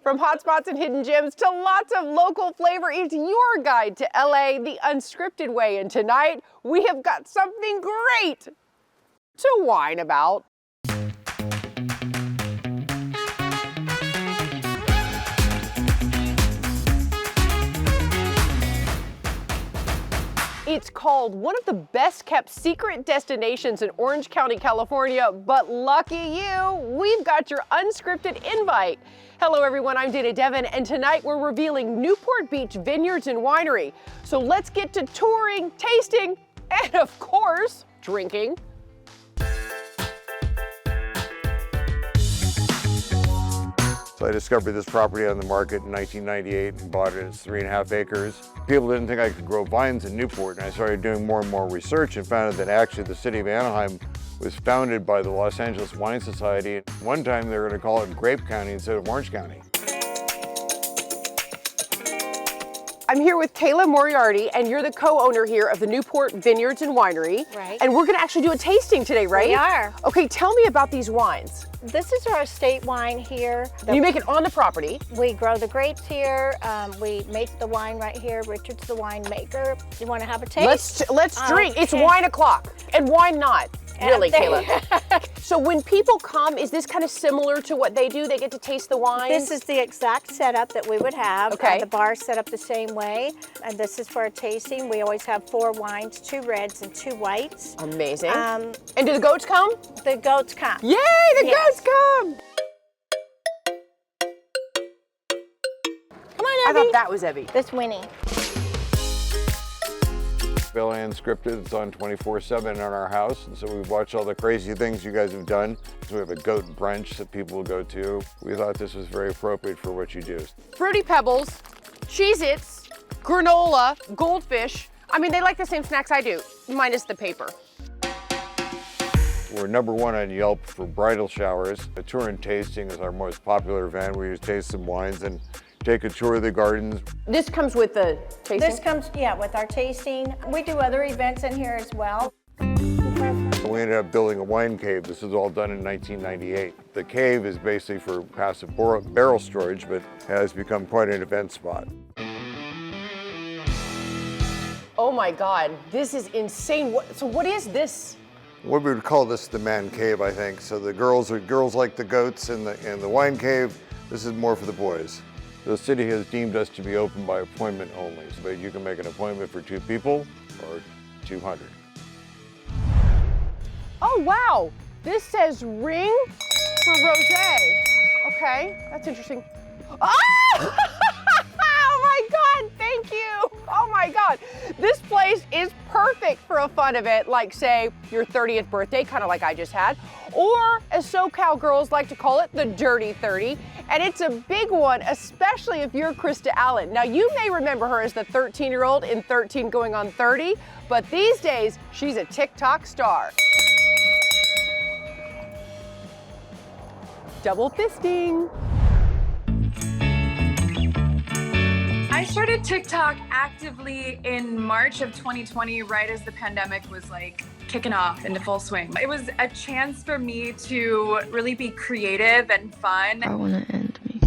From hotspots and hidden gems to lots of local flavor, it's your guide to LA the unscripted way. And tonight, we have got something great to whine about. It's called one of the best kept secret destinations in Orange County, California, but lucky you, we've got your unscripted invite. Hello everyone, I'm Dana Devin, and tonight we're revealing Newport Beach Vineyards and Winery. So let's get to touring, tasting, and of course, drinking. So I discovered this property on the market in 1998 and bought it. It's 3.5 acres. People didn't think I could grow vines in Newport, and I started doing more and more research and found out that actually the city of Anaheim was founded by the Los Angeles Wine Society. One time they were going to call it Grape County instead of Orange County. I'm here with Kayla Moriarty, and you're the co-owner here of the Newport Vineyards and Winery. Right. And we're going to actually do a tasting today, right? We are. Okay, tell me about these wines. This is our estate wine here. You make it on the property. We grow the grapes here. We make the wine right here. Richard's the winemaker. You want to have a taste? Let's drink. It's wine o'clock, and wine not. Really, Kayla. So when people come, is this kind of similar to what they do? They get to taste the wines? This is the exact setup that we would have. Okay. The bar's set up the same way. And this is for a tasting. We always have 4 wines, 2 reds and 2 whites. Amazing. And do the goats come? The goats come. Yay, the goats come! Come on, Abby. I thought that was Evie. This Winnie. LA Unscripted, it's on 24/7 in our house, and so we've watched all the crazy things you guys have done. So we have a goat brunch that people will go to. We thought this was very appropriate for what you do. Fruity Pebbles, Cheez-Its, granola, goldfish. I mean, they like the same snacks I do, minus the paper. We're #1 on Yelp for bridal showers. A tour and tasting is our most popular event. We just taste some wines and take a tour of the gardens. This comes with the tasting? This comes, with our tasting. We do other events in here as well. We ended up building a wine cave. This was all done in 1998. The cave is basically for passive barrel storage, but has become quite an event spot. Oh my God, this is insane. So what is this? We would call this the man cave, I think. So the girls like the goats in the wine cave. This is more for the boys. The city has deemed us to be open by appointment only, but you can make an appointment for 2 people or 200. Oh wow, this says ring for rosé. Okay, that's interesting. Oh! Oh my God, thank you. Oh my God. This place is perfect for a fun event like, say, your 30th birthday, kind of like I just had, or as SoCal girls like to call it, the Dirty 30. And it's a big one, especially if you're Krista Allen. Now, you may remember her as the 13-year-old in 13 going on 30, but these days, she's a TikTok star. Double fisting. I started TikTok actively in March of 2020, right as the pandemic was like kicking off into full swing. It was a chance for me to really be creative and fun. I want to end me.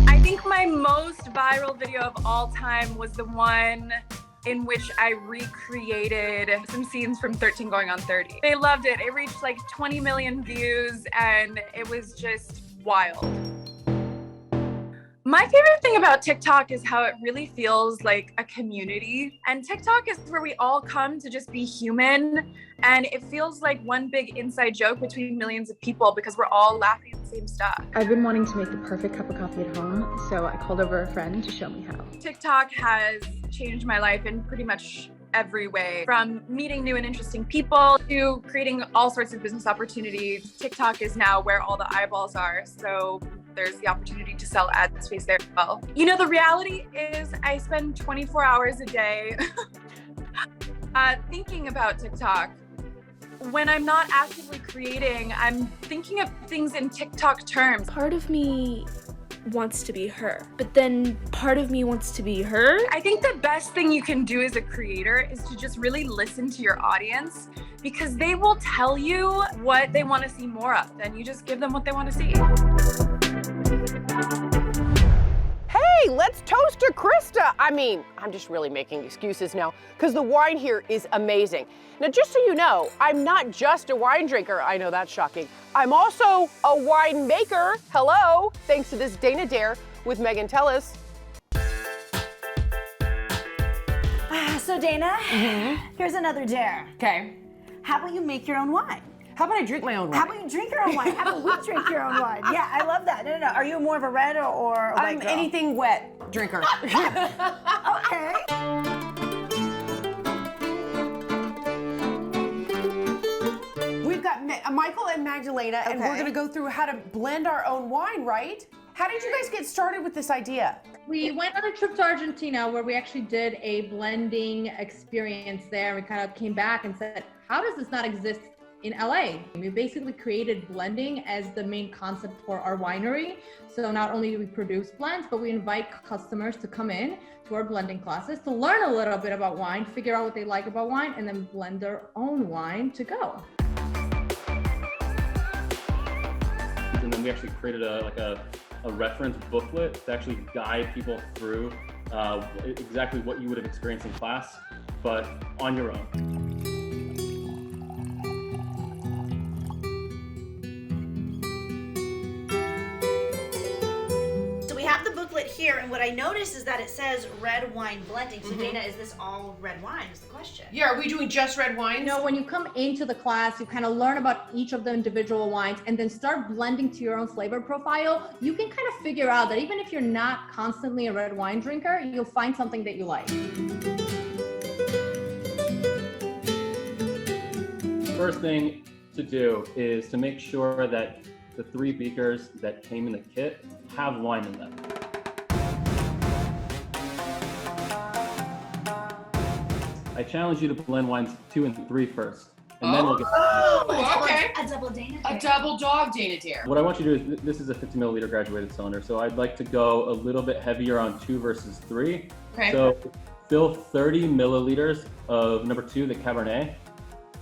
I think my most viral video of all time was the one in which I recreated some scenes from 13 going on 30. They loved it. It reached like 20 million views and it was just wild. My favorite thing about TikTok is how it really feels like a community. And TikTok is where we all come to just be human. And it feels like one big inside joke between millions of people because we're all laughing at the same stuff. I've been wanting to make the perfect cup of coffee at home, so I called over a friend to show me how. TikTok has changed my life in pretty much every way, from meeting new and interesting people to creating all sorts of business opportunities. TikTok is now where all the eyeballs are, so there's the opportunity to sell ad space there as well. You know, the reality is I spend 24 hours a day thinking about TikTok. When I'm not actively creating, I'm thinking of things in TikTok terms. Part of me wants to be her, but then part of me wants to be her. I think the best thing you can do as a creator is to just really listen to your audience, because they will tell you what they want to see more of, and you just give them what they want to see. Okay, let's toast to Krista. I mean, I'm just really making excuses now because the wine here is amazing. Now, just so you know, I'm not just a wine drinker. I know that's shocking. I'm also a wine maker. Hello, thanks to this Dana Dare with Megan Tellis. So Dana, here's another dare. Okay. How about you make your own wine? How about I drink my own wine? How about you drink your own wine? How about we drink your own wine? Yeah, I love that. No. Are you more of a red or a white I'm girl? anything wet drinker. Okay. We've got Michael and Magdalena, and we're gonna go through how to blend our own wine, right? How did you guys get started with this idea? We went on a trip to Argentina where we actually did a blending experience there. We kind of came back and said, how does this not exist in LA? We basically created blending as the main concept for our winery. So not only do we produce blends, but we invite customers to come in to our blending classes to learn a little bit about wine, figure out what they like about wine, and then blend their own wine to go. And then we actually created a reference booklet to actually guide people through exactly what you would have experienced in class, but on your own. So we have the booklet here, and what I noticed is that it says red wine blending. So Dana, is this all red wine is the question? Yeah, are we doing just red wines? You know, when you come into the class, you kind of learn about each of the individual wines and then start blending to your own flavor profile. You can kind of figure out that even if you're not constantly a red wine drinker, you'll find something that you like. First thing to do is to make sure that the 3 beakers that came in the kit have wine in them. I challenge you to blend wines 2 and 3 first, and then we'll get. Okay. A double Dana A double dog Dana Dare. What I want you to do is, this is a 50 milliliter graduated cylinder, so I'd like to go a little bit heavier on 2 versus 3. Okay. So fill 30 milliliters of number 2, the Cabernet,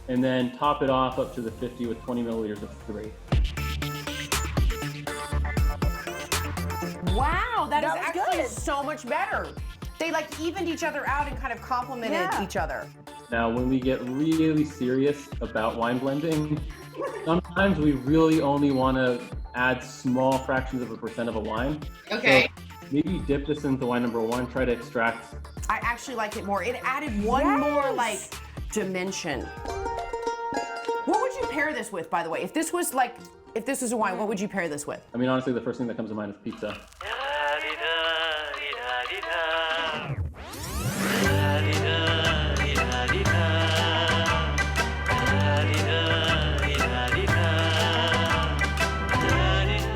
and then top it off up to the 50 with 20 milliliters of 3. Wow, that is was actually good. so much better. They like evened each other out and kind of complemented each other. Now, when we get really serious about wine blending, sometimes we really only want to add small fractions of a percent of a wine. Okay. So maybe dip this into wine number 1, try to extract. I actually like it more. It added one more like dimension. What would you pair this with, by the way? If this was a wine, what would you pair this with? I mean, honestly, the first thing that comes to mind is pizza.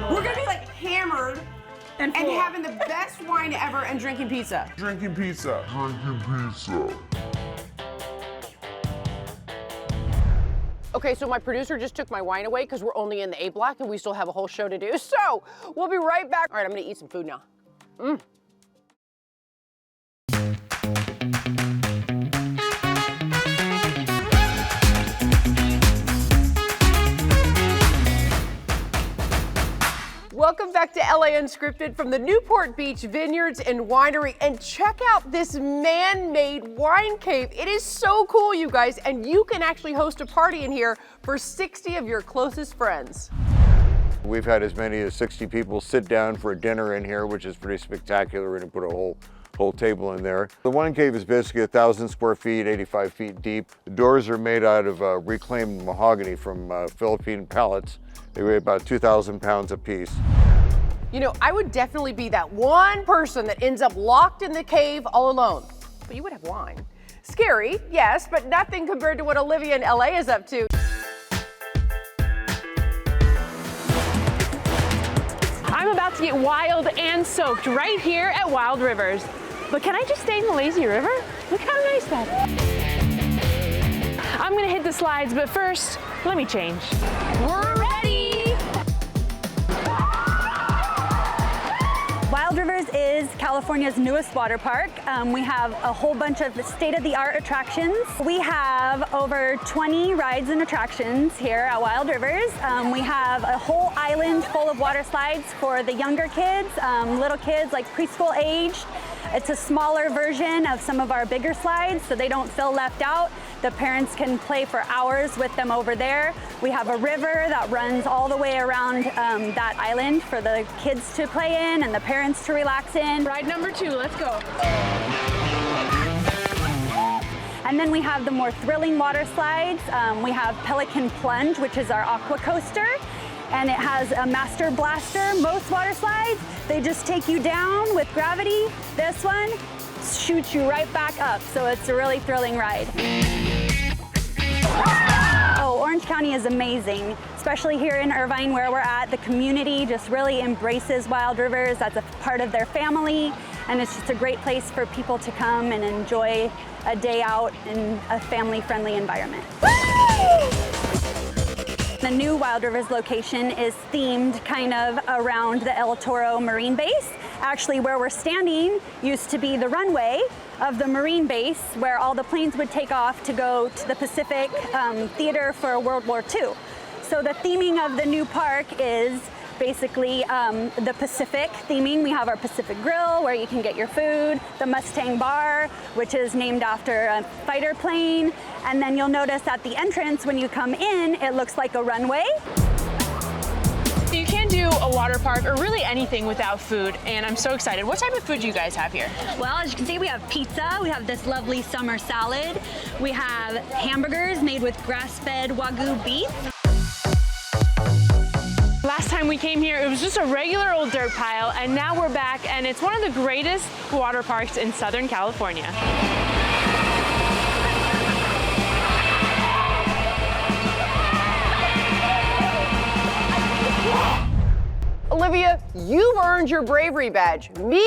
We're gonna be like hammered and having the best wine ever and drinking pizza. Drinking pizza. Okay, so my producer just took my wine away because we're only in the A block and we still have a whole show to do. So we'll be right back. All right, I'm gonna eat some food now. Welcome back to LA Unscripted from the Newport Beach Vineyards and Winery. And check out this man-made wine cave. It is so cool, you guys. And you can actually host a party in here for 60 of your closest friends. We've had as many as 60 people sit down for a dinner in here, which is pretty spectacular, and put a whole table in there. The wine cave is basically 1,000 square feet, 85 feet deep. The doors are made out of reclaimed mahogany from Philippine pallets. They weigh about 2,000 pounds apiece. You know, I would definitely be that one person that ends up locked in the cave all alone. But you would have wine. Scary, yes, but nothing compared to what Olivia in LA is up to. I'm about to get wild and soaked right here at Wild Rivers. But can I just stay in the lazy river? Look how nice that is. I'm gonna hit the slides, but first, let me change. We're ready! Wild Rivers is California. California's newest water park. We have a whole bunch of state-of-the-art attractions. We have over 20 rides and attractions here at Wild Rivers. We have a whole island full of water slides for the younger kids, little kids like preschool aged. It's a smaller version of some of our bigger slides so they don't feel left out. The parents can play for hours with them over there. We have a river that runs all the way around that island for the kids to play in and the parents to relax in. Ride number 2, let's go. And then we have the more thrilling water slides. We have Pelican Plunge, which is our aqua coaster. And it has a master blaster. Most water slides, they just take you down with gravity. This one shoots you right back up. So it's a really thrilling ride. Oh, Orange County is amazing, especially here in Irvine where we're at. The community just really embraces Wild Rivers. That's a part of their family. And it's just a great place for people to come and enjoy a day out in a family-friendly environment. The new Wild Rivers location is themed kind of around the El Toro Marine Base. Actually, where we're standing used to be the runway of the Marine Base where all the planes would take off to go to the Pacific Theater for World War II. So the theming of the new park is basically the Pacific theming. We have our Pacific Grill where you can get your food, the Mustang Bar, which is named after a fighter plane. And then you'll notice at the entrance when you come in, it looks like a runway. You can't do a water park or really anything without food, and I'm so excited. What type of food do you guys have here? Well, as you can see, we have pizza, we have this lovely summer salad, we have hamburgers made with grass-fed Wagyu beef. Last time we came here, it was just a regular old dirt pile, and now we're back, and it's one of the greatest water parks in Southern California. Olivia, you've earned your bravery badge. Me,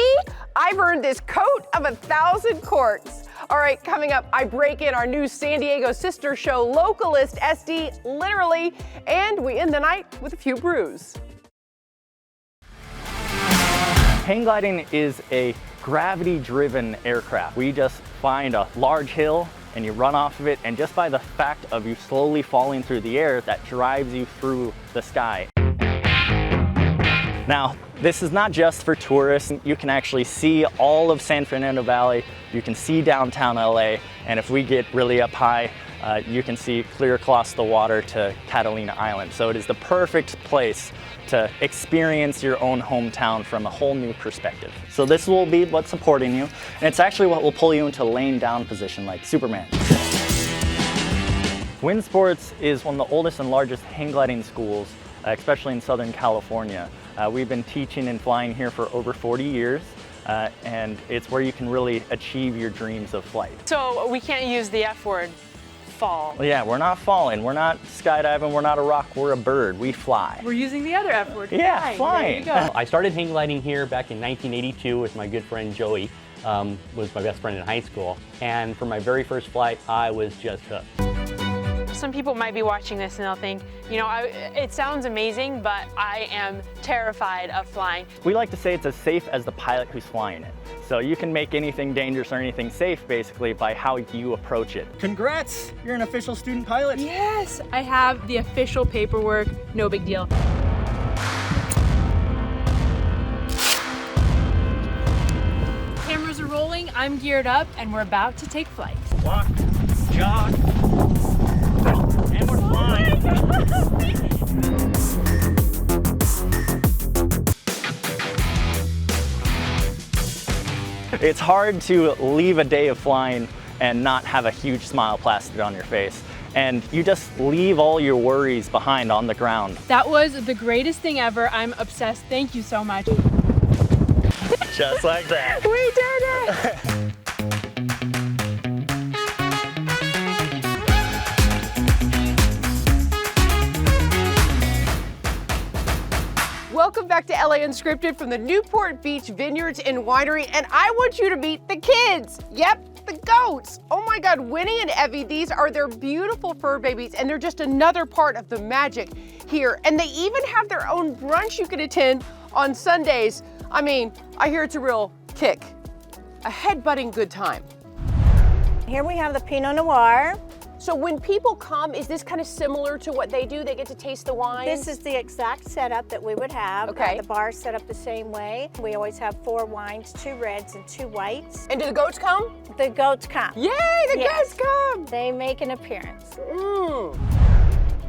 I've earned this coat of 1,000 quarts. All right, coming up, I break in our new San Diego sister show, Localist SD, literally, and we end the night with a few brews. Hang gliding is a gravity-driven aircraft. We just find a large hill and you run off of it, and just by the fact of you slowly falling through the air, that drives you through the sky. Now, this is not just for tourists. You can actually see all of San Fernando Valley. You can see downtown LA, and if we get really up high, you can see clear across the water to Catalina Island. So it is the perfect place to experience your own hometown from a whole new perspective. So this will be what's supporting you, and it's actually what will pull you into laying down position like Superman. Wind Sports is one of the oldest and largest hang gliding schools, especially in Southern California. We've been teaching and flying here for over 40 years, and it's where you can really achieve your dreams of flight. So we can't use the F word, fall. Yeah, we're not falling, we're not skydiving, we're not a rock, we're a bird, we fly. We're using the other F word, yeah, flying. There you go. I started hang gliding here back in 1982 with my good friend Joey, was my best friend in high school, and for my very first flight, I was just hooked. Some people might be watching this and they'll think, you know, it sounds amazing, but I am terrified of flying. We like to say it's as safe as the pilot who's flying it. So you can make anything dangerous or anything safe basically by how you approach it. Congrats, you're an official student pilot. Yes, I have the official paperwork, no big deal. Cameras are rolling, I'm geared up, and we're about to take flight. Walk, jog, and we're flying. It's hard to leave a day of flying and not have a huge smile plastered on your face. And you just leave all your worries behind on the ground. That was the greatest thing ever. I'm obsessed. Thank you so much. Just like that. We did it! Welcome back to LA Unscripted from the Newport Beach Vineyards and Winery, and I want you to meet the kids. Yep, the goats. Oh my God, Winnie and Evie, these are their beautiful fur babies, and they're just another part of the magic here. And they even have their own brunch you can attend on Sundays. I mean, I hear it's a real Kick, a headbutting good time. Here we have the Pinot Noir. So when people come, is this kind of similar to what they do? They get to taste the wine? This is the exact setup that we would have. Okay. The bar's set up the same way. We always have 4 wines, 2 reds and 2 whites. And do the goats come? The goats come. Yay, the goats come! They make an appearance.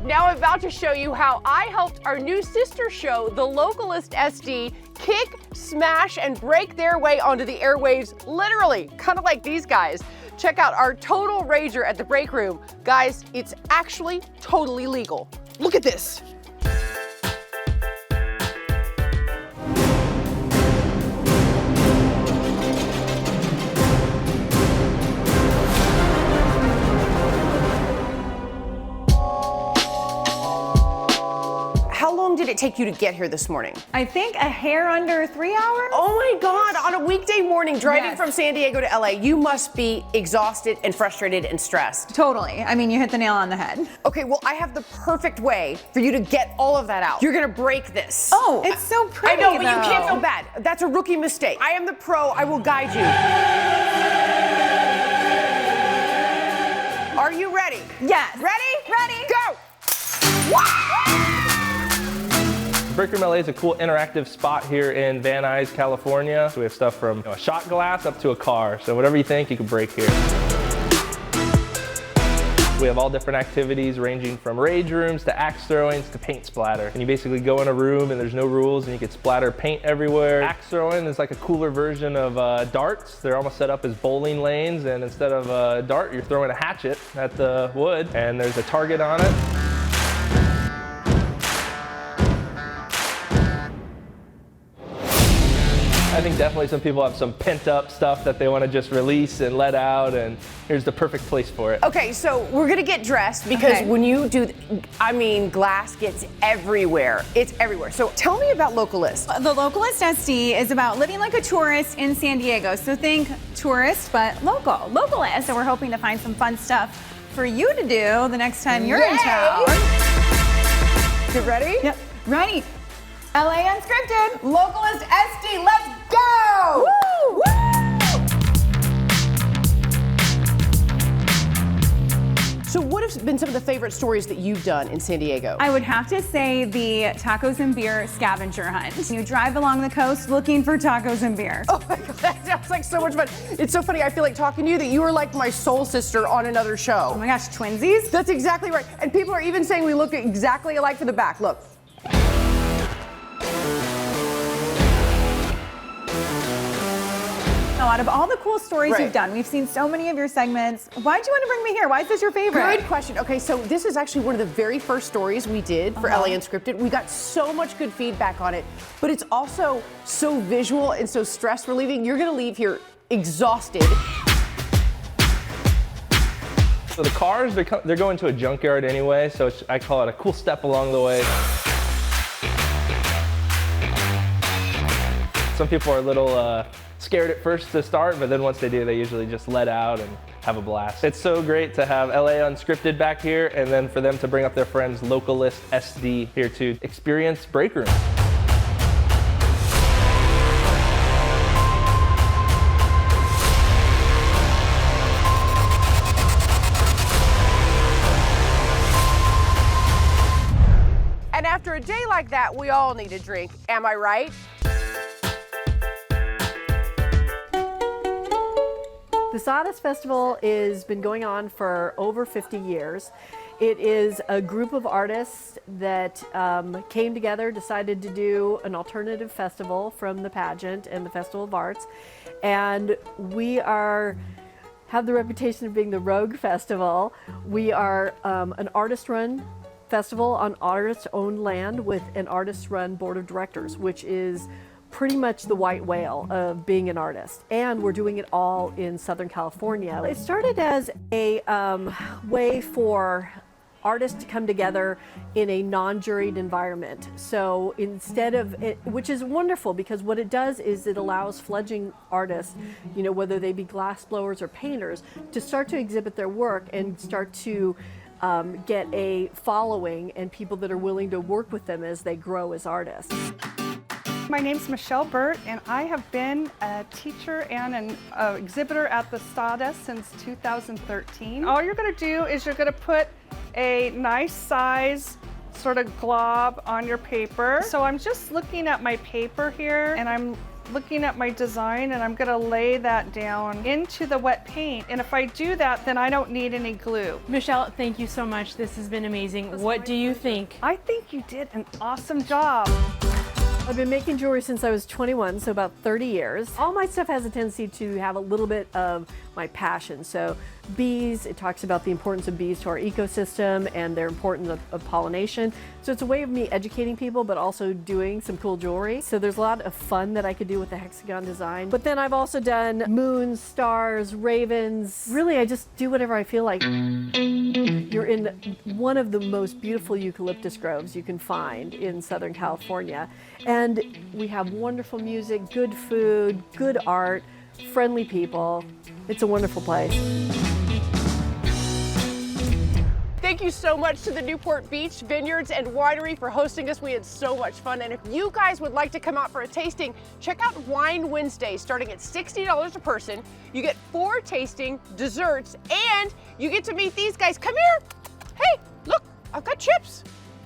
Now I'm about to show you how I helped our new sister show, The Localist SD, kick, smash, and break their way onto the airwaves, literally, kind of like these guys. Check out our total rager at the break room. Guys, it's actually totally legal. Look at this. How long did it take you to get here this morning? I think a hair under 3 hours. Oh my God, on a weekday morning driving from San Diego to LA, you must be exhausted and frustrated and stressed. Totally. I mean, you hit the nail on the head. Okay, well, I have the perfect way for you to get all of that out. You're gonna break this. Oh, it's so pretty. I know, but you though. can't feel bad. That's a rookie mistake. I am the pro, I will guide you. Are you ready? Yes. Ready? Ready. Go! Break Room LA is a cool interactive spot here in Van Nuys, California. So we have stuff from a shot glass up to a car. So whatever you think, you can break here. We have all different activities ranging from rage rooms to axe throwings to paint splatter. And you basically go in a room and there's no rules and you can splatter paint everywhere. Axe throwing is like a cooler version of darts. They're almost set up as bowling lanes, and instead of a dart, you're throwing a hatchet at the wood and there's a target on it. I think definitely some people have some pent up stuff that they want to just release and let out, and here's the perfect place for it. Okay, so we're gonna get dressed because when you do, I mean, glass gets everywhere. It's everywhere. So tell me about Localist. The Localist SD is about living like a tourist in San Diego. So think tourist, but local, localist. So we're hoping to find some fun stuff for you to do the next time you're in town. You ready? Yep, ready. LA Unscripted, Localist SD, let's go! Woo! So what have been some of the favorite stories that you've done in San Diego? I would have to say the tacos and beer scavenger hunt. You drive along the coast looking for tacos and beer. Oh my God, that sounds like so much fun. It's so funny, I feel like talking to you that you are like my soul sister on another show. Oh my gosh, twinsies? That's exactly right. And people are even saying we look exactly alike from the back. Look. Out of all the cool stories you've done, we've seen so many of your segments. Why'd you want to bring me here? Why is this your favorite? Good question. Okay, so this is actually one of the very first stories we did for LA Unscripted. We got so much good feedback on it, but it's also so visual and so stress relieving. You're gonna leave here exhausted. So the cars, they're going to a junkyard anyway, so I call it a cool step along the way. Some people are a little scared at first to start, but then once they do, they usually just let out and have a blast. It's so great to have LA Unscripted back here, and then for them to bring up their friends Localist SD here to experience Break Room. And after a day like that, we all need a drink. Am I right? The Sawdust Festival has been going on for over 50 years. It is a group of artists that came together, decided to do an alternative festival from the pageant and the Festival of Arts. And we have the reputation of being the Rogue Festival. We are an artist-run festival on artist-owned land with an artist-run board of directors, which is pretty much the white whale of being an artist. And we're doing it all in Southern California. It started as a way for artists to come together in a non-juried environment. So instead of it, which is wonderful because what it does is it allows fledgling artists, you know, whether they be glassblowers or painters, to start to exhibit their work and start to get a following and people that are willing to work with them as they grow as artists. My name's Michelle Burt, and I have been a teacher and an exhibitor at the Sawdust since 2013. All you're going to do is you're going to put a nice size sort of glob on your paper. So I'm just looking at my paper here, and I'm looking at my design, and I'm going to lay that down into the wet paint. And if I do that, then I don't need any glue. Michelle, thank you so much. This has been amazing. What do you think? I think you did an awesome job. I've been making jewelry since I was 21, so about 30 years. All my stuff has a tendency to have a little bit of my passion. So bees, it talks about the importance of bees to our ecosystem and their importance of pollination. So it's a way of me educating people, but also doing some cool jewelry. So there's a lot of fun that I could do with the hexagon design. But then I've also done moons, stars, ravens. Really, I just do whatever I feel like. You're in one of the most beautiful eucalyptus groves you can find in Southern California. And we have wonderful music, good food, good art, friendly people. It's a wonderful place. Thank you so much to the Newport Beach Vineyards and Winery for hosting us. We had so much fun. And if you guys would like to come out for a tasting, check out Wine Wednesday, starting at $60 a person. You get 4 tasting, desserts, and you get to meet these guys. Come here. Hey, look, I've got chips.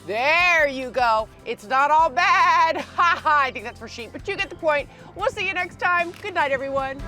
There you go. It's not all bad. Ha ha, I think that's for sheep, but you get the point. We'll see you next time. Good night, everyone.